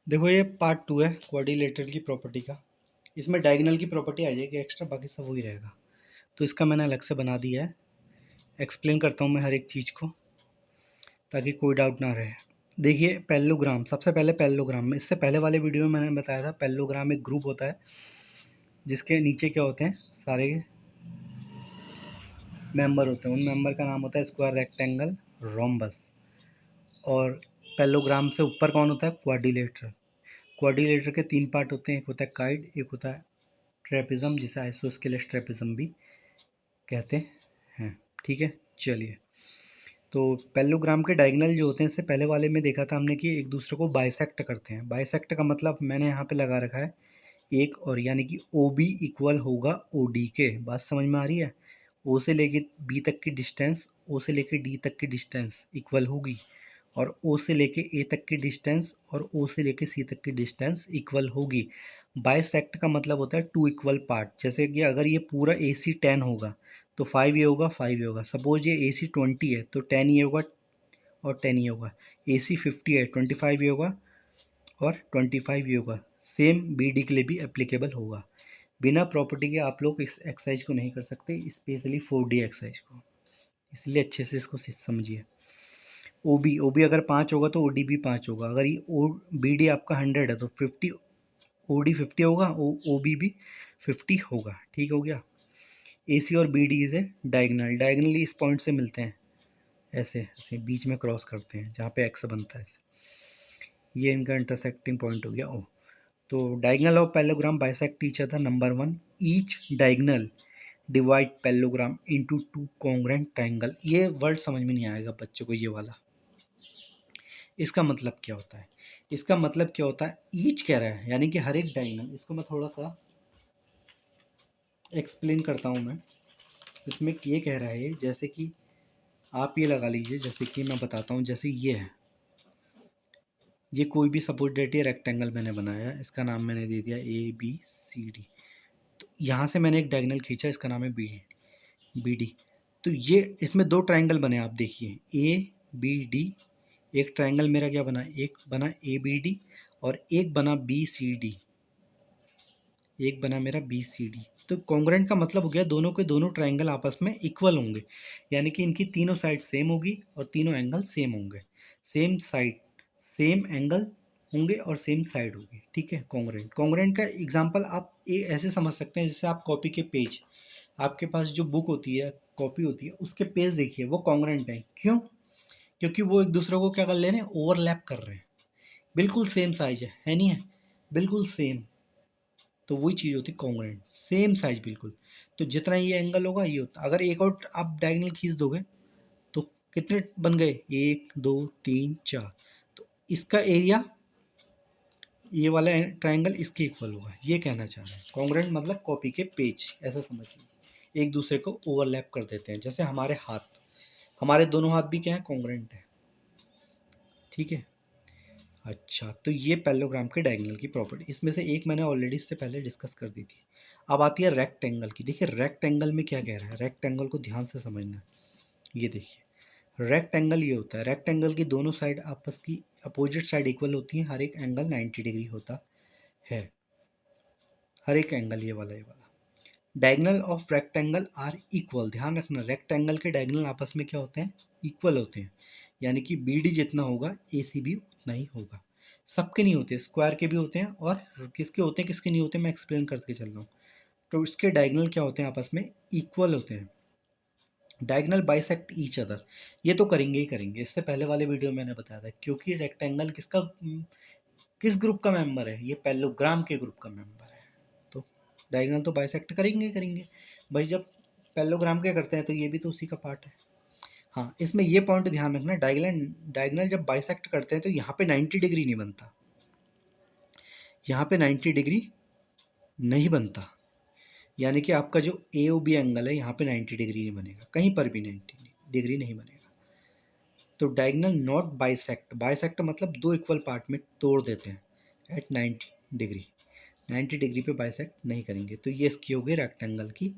देखो ये पार्ट 2 है क्वाड्रिलेटरल की प्रॉपर्टी का। इसमें डायगोनल की प्रॉपर्टी आ जाएगी एक्स्ट्रा, बाकी सब वही रहेगा। तो इसका मैंने अलग से बना दिया है। एक्सप्लेन करता हूँ मैं हर एक चीज़ को ताकि कोई डाउट ना रहे। देखिए पैरेललोग्राम, सबसे पहले पैरेललोग्राम में, इससे पहले वाले वीडियो में मैंने बताया था पैरेललोग्राम एक ग्रुप होता है जिसके नीचे क्या होते हैं, सारे मेंबर होते हैं। उन मेंबर का नाम होता है स्क्वायर, रेक्टेंगल, रोम्बस। और पैरेललोग्राम से ऊपर कौन होता है, क्वाड्रिलेटरल। क्वाड्रिलेटर के 3 पार्ट होते हैं, एक होता है काइड, एक होता है ट्रेपिज्म, जिसे आइसोस्केलेस ट्रेपिज्म भी कहते हैं। ठीक है, चलिए। तो पैरेललोग्राम के डायगोनल जो होते हैं, इससे पहले वाले में देखा था हमने कि एक दूसरे को बाइसेक्ट करते हैं। बाइसेक्ट का मतलब मैंने यहाँ पे लगा रखा है एक और, यानी कि ओ बी इक्वल होगा ओ डी के। बात समझ में आ रही है? ओ से लेके बी तक की डिस्टेंस, ओ से लेके डी तक की डिस्टेंस इक्वल होगी, और ओ से लेके ए तक की डिस्टेंस और ओ से लेके सी तक की डिस्टेंस इक्वल होगी। बाइसेक्ट का मतलब होता है टू इक्वल पार्ट। जैसे कि अगर ये पूरा ए सी 10 होगा तो 5 ये होगा, 5 ये होगा। सपोज ये ए सी 20 है तो 10 ये होगा और 10 ये होगा। ए सी 50 है, 25 ये होगा और 25 ये होगा। सेम बी डी के लिए भी एप्लीकेबल होगा। बिना प्रॉपर्टी के आप लोग इस एक्सरसाइज को नहीं कर सकते, स्पेशली 4D एक्सरसाइज को। इसलिए अच्छे से इसको समझिए। ओ बी अगर 5 होगा तो ओ डी भी 5 होगा। अगर ये ओ बी डी आपका 100 है तो 50 ओ डी 50 होगा, ओ बी भी 50 होगा। ठीक हो गया। ए सी और बी डी से डायगनल, डायगनली इस पॉइंट से मिलते हैं, ऐसे ऐसे बीच में क्रॉस करते हैं जहाँ पे एक्स बनता है। ये इनका इंटरसेक्टिंग पॉइंट हो गया ओ। तो diagonal of parallelogram bisect each other. Number 1, each diagonal divide parallelogram into two congruent triangle. ये वर्ड समझ में नहीं आएगा बच्चों को, ये वाला। इसका मतलब क्या होता है? इसका मतलब क्या होता है, ईच कह रहा है यानी कि हर एक डायगोनल। इसको मैं थोड़ा सा एक्सप्लेन करता हूँ मैं। इसमें ये कह रहा है, जैसे कि आप ये लगा लीजिए, जैसे कि मैं बताता हूँ, जैसे ये है, ये कोई भी सपोज डेट ये रेक्टेंगल मैंने बनाया, इसका नाम मैंने दे दिया ए बी सी डी। तो यहाँ से मैंने एक डायगोनल खींचा, इसका नाम है बी डी। तो ये इसमें 2 ट्रायंगल बने, आप देखिए ए बी डी। एक ट्रायंगल मेरा क्या बना, एक बना ए बी डी और एक बना बी सी डी। एक बना मेरा बी सी डी। तो कॉन्ग्रुएंट का मतलब हो गया दोनों के दोनों ट्रायंगल आपस में इक्वल होंगे, यानी कि इनकी तीनों साइड सेम होगी और तीनों एंगल सेम होंगे। सेम साइड सेम एंगल होंगे और सेम साइड होगी। ठीक है, कॉन्ग्रुएंट। कॉन्ग्रुएंट का एग्जांपल आप ये ऐसे समझ सकते हैं, जैसे आप कॉपी के पेज, आपके पास जो बुक होती है, कॉपी होती है, उसके पेज देखिए वो कॉन्ग्रुएंट है। क्यों? क्योंकि वो एक दूसरे को क्या कर ले रहे हैं, ओवरलैप कर रहे हैं। बिल्कुल सेम साइज है नहीं है? बिल्कुल सेम। तो वही चीज़ होती है कॉन्ग्रुएंट, सेम साइज बिल्कुल। तो जितना ये एंगल होगा ये होता। अगर एक और आप डायगोनल खींच दोगे तो कितने बन गए, 1 2 3 4। तो इसका एरिया, ये वाला ट्रायंगल इसके इक्वल होगा। ये कहना चाह रहे हैं कॉन्ग्रुएंट मतलब कॉपी के पेज, ऐसा समझ लीजिए। एक दूसरे को ओवरलैप कर देते हैं, जैसे हमारे हाथ, हमारे दोनों हाथ भी क्या है, कॉन्ग्रुएंट है। ठीक है। अच्छा, तो ये पैरेललोग्राम के डायगोनल की प्रॉपर्टी, इसमें से एक मैंने ऑलरेडी इससे पहले डिस्कस कर दी थी। अब आती है रेक्टेंगल की। देखिए रेक्टेंगल में क्या कह रहा है, रेक्टेंगल को ध्यान से समझना। ये देखिए रेक्टेंगल ये होता है, रेक्टेंगल की दोनों साइड आपस की अपोजिट साइड इक्वल होती हैं, हर एक एंगल 90 डिग्री होता है। हर एक एंगल ये वाला diagonal of rectangle are equal. ध्यान रखना, रेक्टेंगल के डायगोनल आपस में क्या होते हैं, इक्वल होते हैं। यानी कि बी डी जितना होगा ए सी भी उतना ही होगा। सबके नहीं होते, स्क्वायर के भी होते हैं, और किसके होते हैं किसके नहीं होते, मैं एक्सप्लेन करके चल रहा हूँ। तो इसके डायगोनल क्या होते हैं, आपस में इक्वल होते हैं। डायगोनल बाइसेक्ट ईच अदर, ये तो करेंगे ही करेंगे। इससे पहले वाले वीडियो में मैंने बताया था, क्योंकि रेक्टेंगल किसका, किस ग्रुप का मेंबर है, ये पैरेललोग्राम के ग्रुप का मेंबर है। तो डायगोनल तो बाइसेक्ट करेंगे ही करेंगे भाई। जब पैरेललोग्राम के करते हैं तो ये भी तो उसी का पार्ट है। हाँ, इसमें ये पॉइंट ध्यान रखना, डायगोनल डायगोनल जब बाइसेक्ट करते हैं तो यहाँ पे 90 डिग्री नहीं बनता, यहाँ पे 90 डिग्री नहीं बनता। यानी कि आपका जो ए ओ बी एंगल है यहाँ पे 90 डिग्री नहीं बनेगा, कहीं पर भी 90 डिग्री नहीं बनेगा। तो डायगोनल नॉट बाइसेक्ट, बाइसेक्ट मतलब दो इक्वल पार्ट में तोड़ देते हैं एट 90 डिग्री। 90 डिग्री पे बाइसेक्ट नहीं करेंगे। तो ये इसकी हो गई रेक्टेंगल की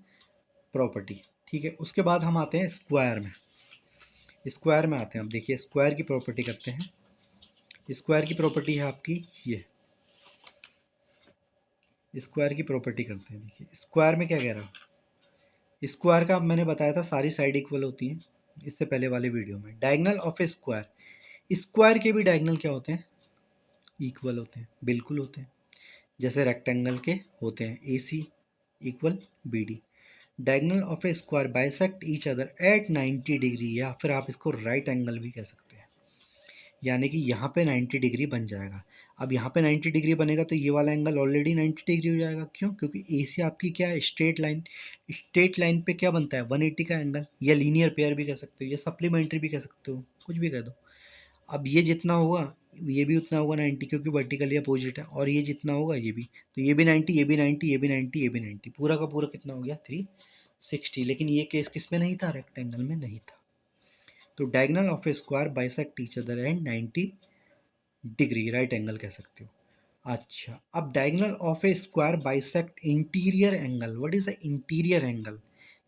प्रॉपर्टी। ठीक है, उसके बाद हम आते हैं स्क्वायर में। स्क्वायर में आते हैं, अब देखिए स्क्वायर की प्रॉपर्टी करते हैं। स्क्वायर की प्रॉपर्टी है आपकी ये, स्क्वायर की प्रॉपर्टी करते हैं। देखिए स्क्वायर में क्या कह रहा हूँ, स्क्वायर का मैंने बताया था सारी साइड इक्वल होती हैं इससे पहले वाले वीडियो में। Diagonal of a square, square के भी डायगनल क्या होते हैं, इक्वल होते हैं, बिल्कुल होते हैं, जैसे रेक्टेंगल के होते हैं A C equal B D. Diagonal of a square bisect each other at 90 degree, या फिर आप इसको राइट एंगल भी कह सकते हैं, यानी कि यहाँ पे 90 डिग्री बन जाएगा। अब यहाँ पे 90 डिग्री बनेगा तो ये वाला एंगल ऑलरेडी 90 डिग्री हो जाएगा। क्यों? क्योंकि ए सी आपकी क्या है, स्ट्रेट लाइन, स्ट्रेट लाइन पे क्या बनता है 180 का एंगल, या लीनियर पेयर भी कह सकते हो, या सप्लीमेंट्री भी कह सकते हो, कुछ भी कह दो। अब ये जितना होगा ये भी उतना होगा 90, क्योंकि वर्टिकली अपोजिट है, और ये जितना होगा ये भी, तो ये भी 90, ये भी 90, ये भी 90, ये भी 90, पूरा का पूरा कितना हो गया 360। लेकिन ये केस किस में नहीं था, रेक्टेंगल में नहीं था। तो diagonal of a square bisect each other and 90 degree, right angle कह सकते हो। अच्छा, अब diagonal of a square bisect interior angle. What is the interior angle?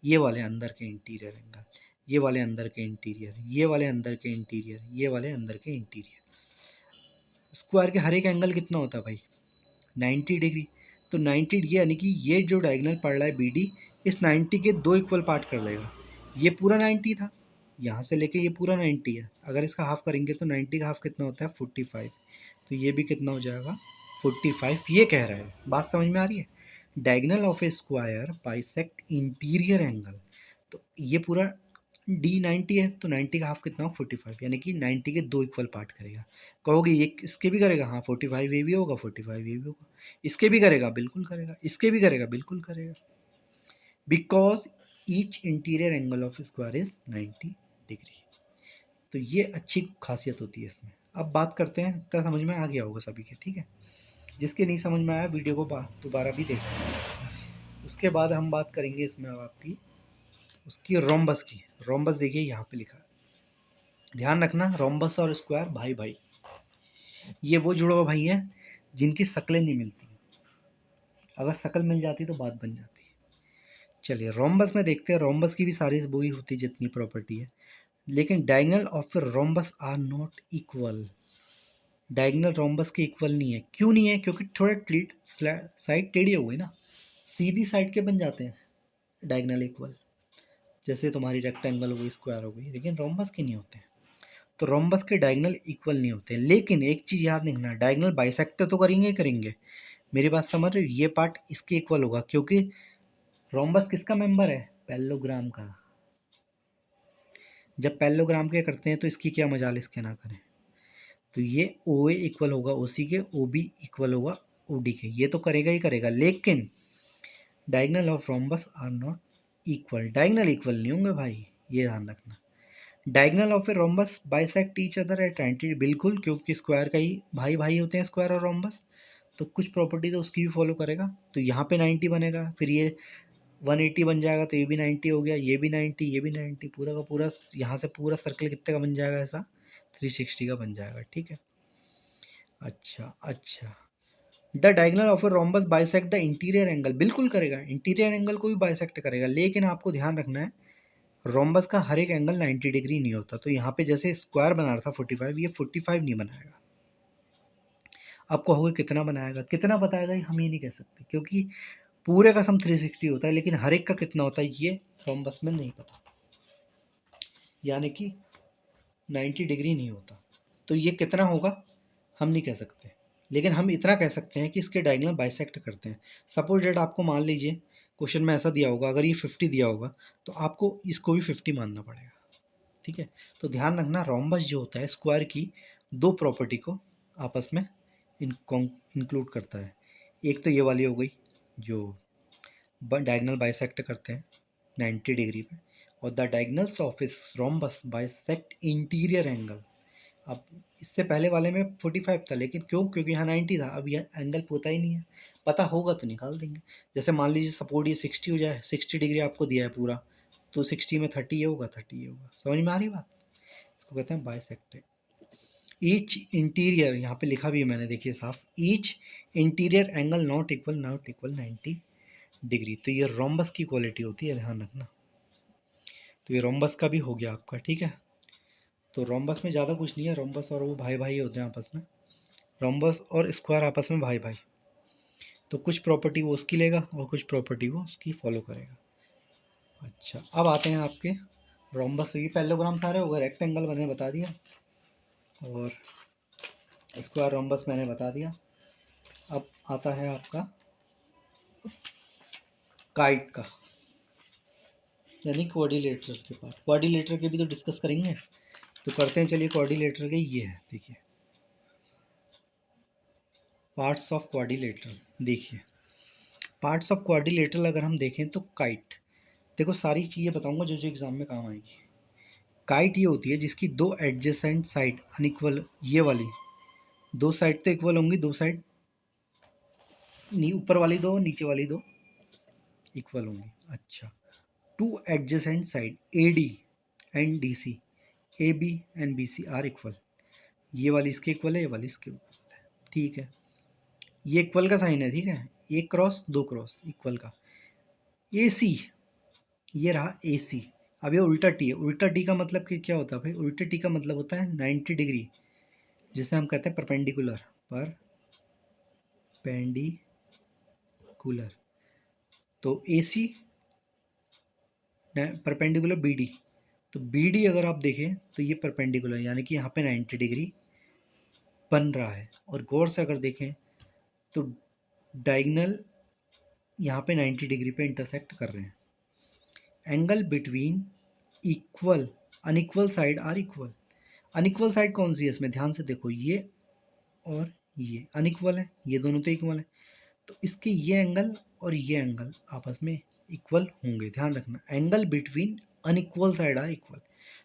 ये वाले अंदर के इंटीरियर एंगल, ये वाले अंदर के इंटीरियर, ये वाले अंदर के इंटीरियर, ये वाले अंदर के इंटीरियर। स्क्वायर के हर एक एंगल कितना होता है भाई, 90 डिग्री। तो 90 डिग्री यानी कि ये जो डायगोनल पड़ रहा है बी डी, इस 90 के दो इक्वल पार्ट कर देगा। ये पूरा 90 था, यहाँ से लेके ये पूरा 90 है, अगर इसका हाफ करेंगे तो 90 का हाफ कितना होता है 45। तो ये भी कितना हो जाएगा 45। ये कह रहा है, बात समझ में आ रही है? Diagonal of a square bisect interior angle, तो ये पूरा डी 90 है, तो 90 का हाफ कितना हो 45, यानी कि 90 के दो इक्वल पार्ट करेगा। कहोगे ये इसके भी करेगा, हाँ 45 ये भी होगा, 45 ये भी होगा। इसके भी करेगा, बिल्कुल करेगा। इसके भी करेगा, बिल्कुल करेगा, because each interior angle of square is 90 degree. तो ये अच्छी खासियत होती है इसमें। अब बात करते हैं, इतना समझ में आ गया होगा सभी के, ठीक है। जिसके नहीं समझ में आया वीडियो को दोबारा भी देख सकते हैं। उसके बाद हम बात करेंगे इसमें अब आपकी उसकी रोम्बस की। रोम्बस देखिए यहाँ पे लिखा है, ध्यान रखना, रोम्बस और स्क्वायर भाई भाई, ये वो जुड़वा भाई हैं जिनकी शक्लें नहीं मिलती, अगर शक्ल मिल जाती तो बात बन जाती। चलिए रोम्बस में देखते हैं, रोम्बस की भी सारी वही होती है जितनी प्रॉपर्टी है, लेकिन diagonal of rhombus are not equal. Diagonal rhombus के इक्वल नहीं है। क्यों नहीं है? क्योंकि थोड़ा साइड टेढ़ी हो गई ना, सीधी साइड के बन जाते हैं डायगोनल इक्वल, जैसे तुम्हारी रेक्टेंगल हो गई, स्क्वायर हो गई, लेकिन रोम्बस के नहीं होते हैं। तो रोम्बस के डायगोनल इक्वल नहीं होते। लेकिन एक चीज़ याद रखना, डायगोनल बाइसेक्ट तो करेंगे ही करेंगे, मेरी बात समझ रहे हो? ये पार्ट इसके इक्वल होगा, क्योंकि रोम्बस किसका मेंबर है, पैरेललोग्राम का। जब पैरेललोग्राम के करते हैं तो इसकी क्या मजाल इसके ना करें। तो ये ओ ए इक्वल होगा ओ सी के, ओ बी इक्वल होगा ओ डी के, ये तो करेगा ही करेगा। लेकिन diagonal of rhombus are not equal, diagonal equal नहीं होंगे भाई, ये ध्यान रखना। Diagonal of a rhombus bisect each other at 90, बिल्कुल, क्योंकि स्क्वायर का ही भाई भाई होते हैं स्क्वायर और रोम्बस, तो कुछ प्रॉपर्टी तो उसकी भी फॉलो करेगा। तो यहाँ पे 90 बनेगा, फिर ये 180 बन जाएगा, तो ये भी 90 हो गया, ये भी 90, ये भी 90, पूरा का पूरा यहाँ से पूरा सर्कल कितने का बन जाएगा, ऐसा 360 का बन जाएगा, ठीक है। अच्छा अच्छा, the diagonal of a rhombus bisect the interior angle, बिल्कुल करेगा, इंटीरियर एंगल को भी बाइसेक्ट करेगा। लेकिन आपको ध्यान रखना है, रोम्बस का हर एक एंगल 90 डिग्री नहीं होता। तो यहाँ पे जैसे स्क्वायर बना रहा था 45, ये 45 नहीं बनाएगा। आपको कहोगे कितना बनाएगा, कितना बताएगा, हम ये नहीं कह सकते, क्योंकि पूरे का सम 360 होता है, लेकिन हर एक का कितना होता है ये रोम्बस में नहीं पता, यानी कि 90 डिग्री नहीं होता। तो ये कितना होगा हम नहीं कह सकते, लेकिन हम इतना कह सकते हैं कि इसके डायगोनल बाइसेक्ट करते हैं। सपोज डेट आपको मान लीजिए क्वेश्चन में ऐसा दिया होगा, अगर ये 50 दिया होगा तो आपको इसको भी 50 मानना पड़ेगा, ठीक है। तो ध्यान रखना, रोम्बस जो होता है स्क्वायर की दो प्रॉपर्टी को आपस में इंक्लूड करता है। एक तो ये वाली हो गई जो डायगोनल बाइसेक्ट करते हैं 90 डिग्री पे, और द डायगोनल्स ऑफ इस रोम्बस बाइसेक्ट इंटीरियर एंगल। अब इससे पहले वाले में 45 था, लेकिन क्यों? क्योंकि यहाँ 90 था, अब यह एंगल पता ही नहीं है, पता होगा तो निकाल देंगे। जैसे मान लीजिए सपोर्ट ये 60 हो जाए, 60 डिग्री आपको दिया है पूरा, तो 60 में 30 ये होगा, 30 ये होगा। समझ में आ रही बात? इसको कहते हैं बाइसेक्ट। ईच इंटीरियर, यहाँ पे लिखा भी है मैंने, देखिए साफ, each interior angle not equal 90 degree. तो ये रोम्बस की क्वालिटी होती है, ध्यान रखना। तो ये रोम्बस का भी हो गया आपका, ठीक है। तो रोम्बस में ज़्यादा कुछ नहीं है, रोम्बस और वो भाई भाई होते हैं आपस में, रोम्बस और स्क्वायर आपस में भाई भाई। तो कुछ प्रॉपर्टी वो उसकी लेगा और कुछ प्रॉपर्टी वो उसकी फॉलो करेगा। अच्छा, अब आते हैं आपके रोम्बस। ये पैरेललोग्राम सारे हो गए, रेक्टेंगल मैंने बता दिया और स्क्वायर रोम्बस मैंने बता दिया। अब आता है आपका काइट का, यानी क्वाड्रिलेटरल के पार्ट। क्वाड्रिलेटरल के भी तो डिस्कस करेंगे, तो करते हैं चलिए। क्वाड्रिलेटरल के ये है, देखिए पार्ट्स ऑफ क्वाड्रिलेटरल। देखिए पार्ट्स ऑफ क्वाड्रिलेटरल अगर हम देखें तो काइट, देखो सारी चीज़ें बताऊंगा जो जो एग्जाम में काम आएगी। काइट ये होती है जिसकी दो एडजेसेंट साइड अनइक्वल, ये वाली दो साइड तो इक्वल होंगी, दो साइड ऊपर वाली दो नीचे वाली दो इक्वल होंगी। अच्छा, two adjacent side A D and D C, A B and B C are equal. ये वाली इसके इक्वल है, ये वाली इसके इक्वल है, ठीक है। ये इक्वल का साइन है, ठीक है, एक क्रॉस दो क्रॉस इक्वल का। ए सी, ये रहा ए सी। अब ये उल्टा टी है। उल्टा टी का मतलब कि क्या होता है भाई? उल्टे टी का मतलब होता है 90 डिग्री, जिसे हम कहते हैं परपेंडिकुलर। परपेंडिकुलर, तो ए सी परपेंडिकुलर बी डी, तो बी डी अगर आप देखें तो ये परपेंडिकुलर, यानी कि यहाँ पे 90 डिग्री बन रहा है। और गौर से अगर देखें तो डायगोनल यहाँ पे 90 डिग्री पे इंटरसेक्ट कर रहे हैं। Angle between equal unequal side are equal. Unequal side कौन सी है इसमें? ध्यान से देखो, ये और ये अनइक्वल है, ये दोनों तो इक्वल है, तो इसके ये एंगल और ये एंगल आपस में इक्वल होंगे। ध्यान रखना, angle between unequal side are equal,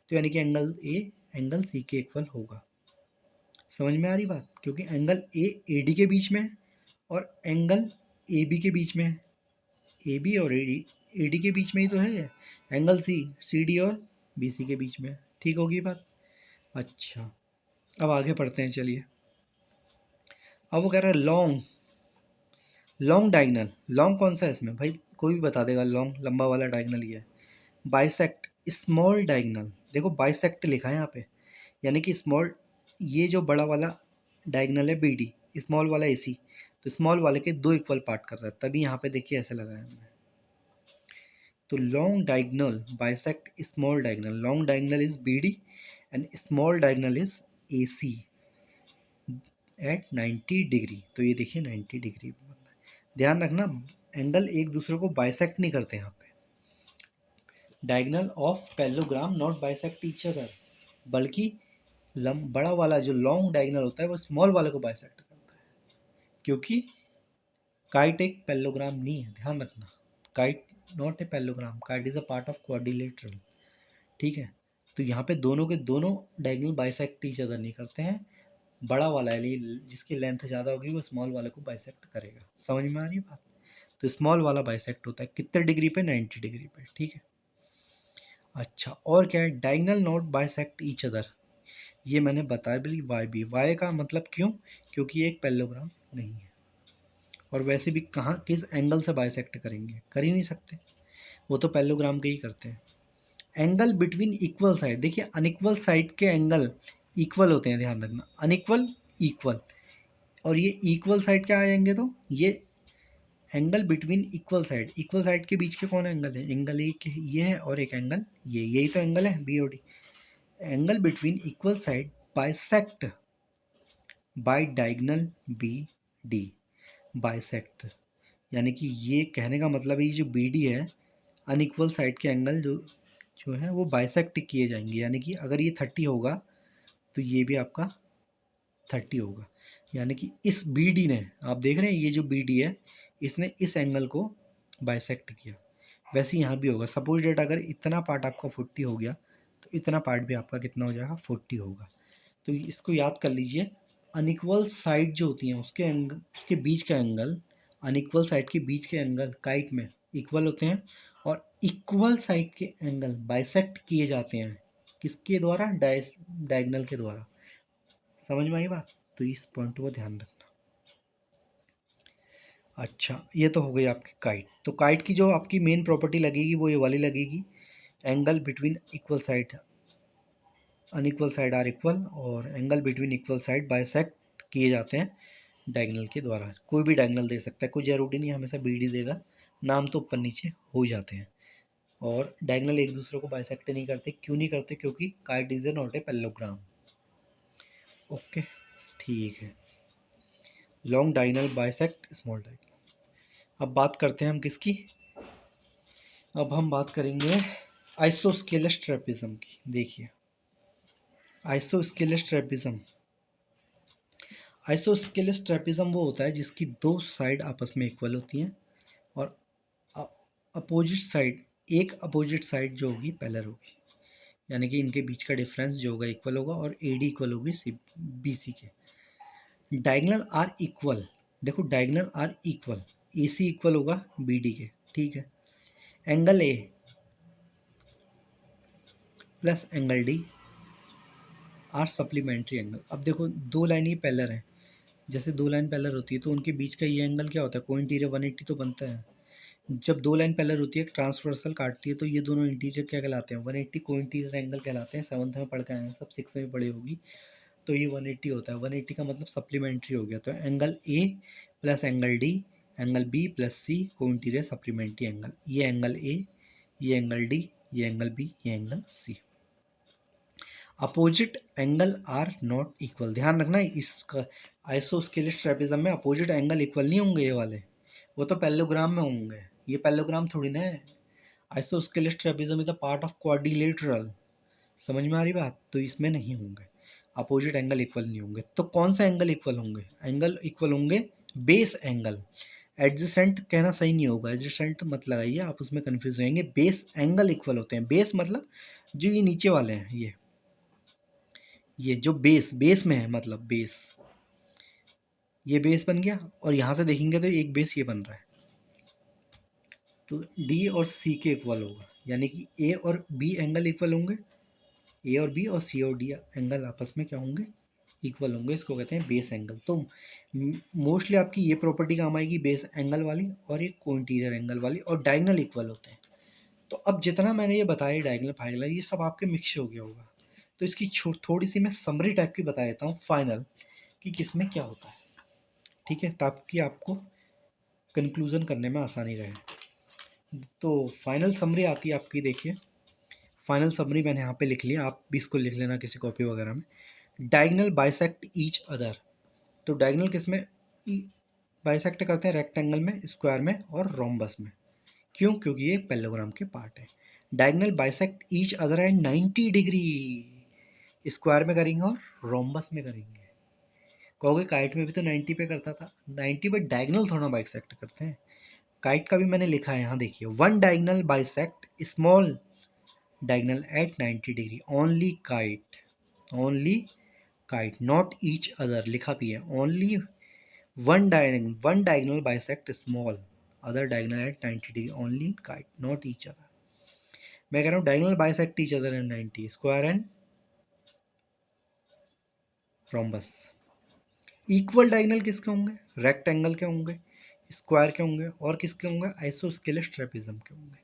तो यानी कि एंगल ए एंगल सी के इक्वल होगा। समझ में आ रही बात? क्योंकि एंगल ए डी के बीच में है और एंगल ए बी के बीच में है। ए बी और ए डी के बीच में ही तो है। एंगल सी डी और बी सी के बीच में है। ठीक होगी बात? अच्छा, अब आगे पढ़ते हैं चलिए। अब वो कह रहा है लॉन्ग डायगनल। लॉन्ग कौन सा है इसमें भाई? कोई भी बता देगा। लॉन्ग लंबा वाला डायगनल ये है। बाइसेक्ट स्मॉल डायगनल, देखो बाइसेक्ट लिखा है यहाँ पे, यानी कि स्मॉल, ये जो बड़ा वाला डायगनल है बी डी, स्मॉल वाला ए सी, तो स्मॉल वाले के दो इक्वल पार्ट कर रहा है, तभी यहाँ पे देखिए ऐसे लगा है हमने। तो long diagonal bisect small diagonal, long diagonal is B D and small diagonal is A C at 90 degree. तो ये देखिए 90 डिग्री। ध्यान रखना, एंगल एक दूसरे को बाइसेक्ट नहीं करते यहाँ पे। Diagonal of parallelogram not bisect each other, बल्कि बड़ा वाला जो लॉन्ग डायगनल होता है वो स्मॉल वाले को बाइसेक्ट करता है, क्योंकि काइट एक पैरेललोग्राम नहीं है। ध्यान रखना, kite not a parallelogram, kite is a part of quadrilateral, ठीक है। तो यहाँ पे दोनों के दोनों डायगनल बाइसेक्ट ईच अदर नहीं करते हैं। बड़ा वाला है जिसकी लेंथ ज़्यादा होगी वो स्मॉल वाले को बाइसेक्ट करेगा। समझ में आ रही है बात? तो स्मॉल वाला बाइसेक्ट होता है कितने डिग्री पे? 90 डिग्री पे, ठीक है। अच्छा, और क्या है? Diagonal not bisect each other, ये मैंने बताया भी। वाई बी, वाई का मतलब क्यों? क्योंकि ये एक पैरेललोग्राम नहीं है, और वैसे भी कहाँ किस एंगल से बाइसेक्ट करेंगे? कर ही नहीं सकते, वो तो पैरेललोग्राम के ही करते हैं। एंगल बिटवीन इक्वल साइड, देखिए अनइक्वल साइड के एंगल इक्वल होते हैं, ध्यान रखना, अनइक्वल इक्वल, और ये इक्वल साइड क्या आ जाएंगे? तो ये एंगल बिटवीन इक्वल साइड के बीच के कौन एंगल है? एंगल एक ये है और एक एंगल ये, यही तो एंगल है B O D. Angle between equal side bisect by diagonal B D, bisect, यानी कि ये कहने का मतलब है ये जो बी डी है, अनइक्वल साइड के एंगल जो जो है वो बाइसेक्ट किए जाएंगे। यानी कि अगर ये 30 होगा तो ये भी आपका 30 होगा, यानी कि इस बी डी ने, आप देख रहे हैं ये जो बी डी है इसने इस एंगल को बाइसेक्ट किया। वैसे यहाँ भी होगा। सपोज डेट अगर इतना पार्ट आपका 40 हो गया तो इतना पार्ट भी आपका कितना हो जाएगा? 40 होगा। तो इसको याद कर लीजिए, अनइक्वल साइड जो होती हैं उसके एंगल, उसके बीच का एंगल, अनइक्वल साइड के बीच के एंगल काइट में इक्वल होते हैं, और इक्वल साइड के एंगल बाइसेक्ट किए जाते हैं किसके द्वारा? डायगोनल के द्वारा। समझ में आई बात? तो इस पॉइंट को ध्यान रखना। अच्छा, ये तो हो गई आपकी काइट। तो काइट की जो आपकी मेन प्रॉपर्टी लगेगी वो ये वाली लगेगी, angle between equal side unequal side are equal, और angle between equal side bisect किए जाते हैं डायगनल के द्वारा। कोई भी डायगनल दे सकता है, कोई जरूरी नहीं हमेशा बी डी देगा, नाम तो ऊपर नीचे हो जाते हैं। और डायगनल एक दूसरे को बाइसेक्ट नहीं करते, क्यों नहीं करते? क्योंकि kite is not a parallelogram. Okay, ठीक है। Long diagonal bisect small diagonal. अब बात करते हैं हम किसकी? अब हम बात करेंगे आइसोस्केलस ट्रेपेजिज्म की। देखिए आइसोस्केलस ट्रेपेजिज्म, आइसोस्केलस ट्रेपेजिज्म वो होता है जिसकी दो साइड आपस में इक्वल होती हैं और अपोजिट साइड, एक अपोजिट साइड जो होगी पैरेलल होगी, यानी कि इनके बीच का डिफरेंस जो होगा इक्वल होगा और ए डी इक्वल होगी सी बी सी के। डायगनल आर इक्वल, देखो diagonal are equal, A C equal होगा बी डी के, ठीक है। Angle A plus angle D are supplementary angle. अब देखो दो लाइन ही पैरेलल हैं, जैसे दो लाइन पैरेलल होती है तो उनके बीच का ये एंगल क्या होता है? कोई इंटीरियर 180 तो बनता है। जब दो लाइन पैरेलल होती है, ट्रांसवर्सल काटती है, तो ये दोनों इंटीरियर क्या कहलाते हैं? 180 को इंटीरियर एंगल कहलाते हैं। 7th में पढ़ के आए हैं सब, 6 में पढ़ी होगी। तो ये 180 होता है, 180 का मतलब सप्लीमेंट्री हो गया। तो angle A plus angle D, angle B plus C, को इंटीरियर सप्लीमेंट्री एंगल। ये एंगल ए, ये एंगल डी, ये एंगल बी, ये angle C. Opposite angle are not equal, ध्यान रखना इस आइसोस्केलस ट्रेपेजिज्म में अपोजिट एंगल इक्वल नहीं होंगे, ये वाले वो तो पैरेललोग्राम में होंगे, ये पैरेललोग्राम थोड़ी ना है। Isosceles trapezium is the part of quadrilateral, समझ में आ रही बात? तो इसमें नहीं होंगे, अपोजिट एंगल इक्वल नहीं होंगे। तो कौन सा एंगल इक्वल होंगे? एंगल इक्वल होंगे बेस एंगल। एडजेसेंट कहना सही नहीं होगा, एडजेसेंट मत लगाइए, आप उसमें कंफ्यूज हो जाएंगे। बेस एंगल इक्वल होते हैं, बेस मतलब जो ये नीचे वाले हैं, ये जो बेस में है, मतलब बेस, ये बेस बन गया और यहाँ से देखेंगे तो एक बेस ये बन रहा है, तो डी और सी के इक्वल होगा, यानी कि ए और बी एंगल इक्वल होंगे, ए और बी और सी और डी एंगल आपस में क्या होंगे? इक्वल होंगे। इसको कहते हैं बेस एंगल। तो मोस्टली आपकी ये प्रॉपर्टी काम आएगी, बेस एंगल वाली और एक कोइंटीरियर एंगल वाली, और डायगनल इक्वल होते हैं। तो अब जितना मैंने ये बताया डायगनल फाइनल ये सब आपके मिक्स हो गया होगा, तो इसकी थोड़ी सी मैं समरी टाइप की बता देता हूँ फाइनल, कि किसमें क्या होता है, ठीक है, ताकि आपको कंक्लूजन करने में आसानी रहे। तो फाइनल समरी आती है आपकी, देखिए फाइनल समरी मैंने यहाँ पे लिख लिया, आप भी इसको लिख लेना किसी कॉपी वगैरह में। डायगनल बाइसेक्ट ईच अदर, तो डायगनल किस में बाइसेक्ट करते हैं? रेक्टेंगल में, स्क्वायर में और रोम्बस में। क्यों? क्योंकि ये पैरेललोग्राम के पार्ट है। Diagonal bisect each other at 90 degree, square में करेंगे और रोम्बस में करेंगे। कहोगे काइट में भी तो 90 पे करता था, 90 पे डायगनल थोड़ा बाइसेक्ट करते हैं। काइट का भी मैंने लिखा है यहाँ, देखिए one diagonal bisect small diagonal at 90 degree, only kite, only kite not each other, लिखा भी है only one diagonal bisect small other diagonal at 90 degree, only kite not each other. मैं कह रहा हूँ diagonal bisect each other and 90, square and rhombus. Equal diagonal किसके होंगे? Rectangle के होंगे, स्क्वायर के होंगे और किसके होंगे? आइसोस्केलस ट्रेपेजिज्म के होंगे।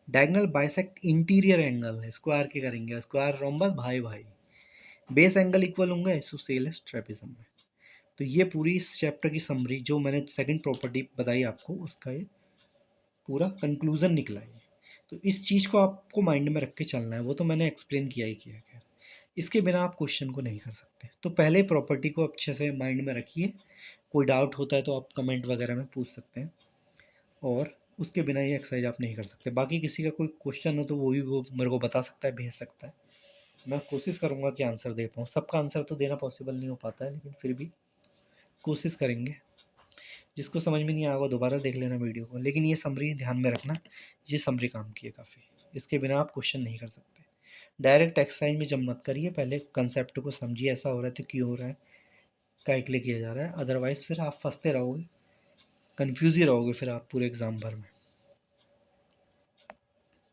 डायगनल बाइसेक्ट इंटीरियर एंगल है, स्क्वायर के करेंगे, स्क्वायर रोम्बस भाई भाई। बेस एंगल इक्वल होंगे आइसोस्केलस ट्रेपेजिज्म में। तो ये पूरी इस चैप्टर की समरी जो मैंने सेकंड प्रॉपर्टी बताई आपको, उसका ये पूरा कंक्लूजन निकला है। तो इस चीज़ को आपको माइंड में रख के चलना है, वो तो मैंने एक्सप्लेन किया ही किया है, इसके बिना आप क्वेश्चन को नहीं कर सकते। तो पहले प्रॉपर्टी को अच्छे से माइंड में रखिए, कोई डाउट होता है तो आप कमेंट वगैरह में पूछ सकते हैं, और उसके बिना ये एक्सरसाइज आप नहीं कर सकते। बाकी किसी का कोई क्वेश्चन हो तो वो भी वो मेरे को बता सकता है, भेज सकता है, मैं कोशिश करूँगा कि आंसर दे पाऊँ। सबका आंसर तो देना पॉसिबल नहीं हो पाता है, लेकिन फिर भी कोशिश करेंगे। जिसको समझ में नहीं आएगा दोबारा देख लेना वीडियो को, लेकिन ये समरी ध्यान में रखना, ये समरी काम की है काफ़ी, इसके बिना आप क्वेश्चन नहीं कर सकते। डायरेक्ट एक्सरसाइज में जब मत करिए, पहले कंसेप्ट को समझिए, ऐसा हो रहा है तो क्यों हो रहा है, क्या के लिए किया जा रहा है, अदरवाइज़ फिर आप फंसते रहोगे, कन्फ्यूज़ ही रहोगे फिर आप पूरे एग्ज़ाम भर में।